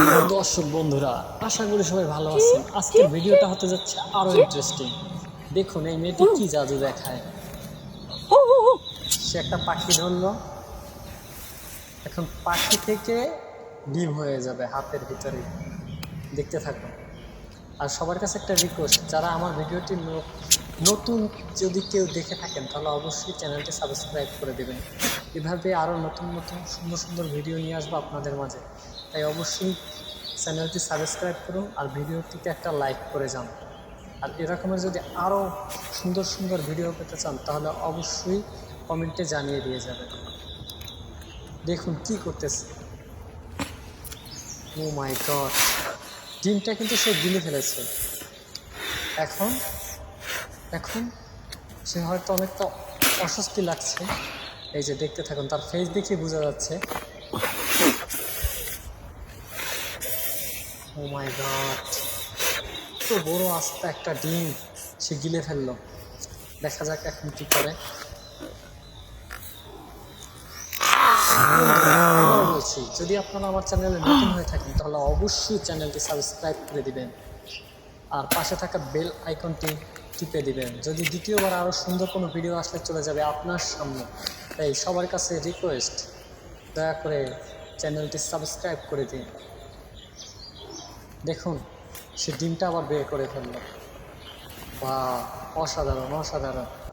দর্শক বন্ধুরা, আশা করি সবাই ভালো আছেন। আজকের ভিডিওটা হতে যাচ্ছে আরো ইন্টারেস্টিং। দেখুন এই মেয়েটি কি জাদু দেখায়। সে একটা পাখি ধরলো, এখন পাখি থেকে ডিম হয়ে যাবে হাতের ভিতরে। দেখতে থাকুন। আর সবার কাছে একটা রিকোয়েস্ট, যারা আমার ভিডিওটি নতুন যদি কেউ দেখে থাকেন তাহলে অবশ্যই চ্যানেলটি সাবস্ক্রাইব করে দেবেন। এভাবে আরও নতুন নতুন সুন্দর সুন্দর ভিডিও নিয়ে আসবো আপনাদের মাঝে। তাই অবশ্যই চ্যানেলটি সাবস্ক্রাইব করুন আর ভিডিওটিতে একটা লাইক করে যান। আর এরকমের যদি আরও সুন্দর সুন্দর ভিডিও পেতে চান তাহলে অবশ্যই কমেন্টে জানিয়ে দিয়ে যাবেন। দেখুন কি করতেছে। ও মাই গড, ডিমটা কিন্তু সে গিলে ফেলেছে। এখন এখন সে হয়তো অনেকটা অস্বস্তি লাগছে। এই যে দেখতে থাকুন, তার ফেস দেখে বোঝা যাচ্ছে। ও মাই গড, তো বড় আস্তে একটা ডিম সে গিলে ফেললো। দেখা যাক এখন কি করে। বলছি, যদি আপনারা আমার চ্যানেলে নতুন হয়ে থাকেন তাহলে অবশ্যই চ্যানেলটি সাবস্ক্রাইব করে দিবেন আর পাশে থাকা বেল আইকনটি টিপে দিবেন। যদি দ্বিতীয়বার আরও সুন্দর কোনো ভিডিও আসলে চলে যাবে আপনার সামনে। তাই সবার কাছে রিকোয়েস্ট, দয়া করে চ্যানেলটি সাবস্ক্রাইব করে দিন। দেখুন সে ডিমটা আবার বের করে ফেললো। বাহ, অসাধারণ অসাধারণ।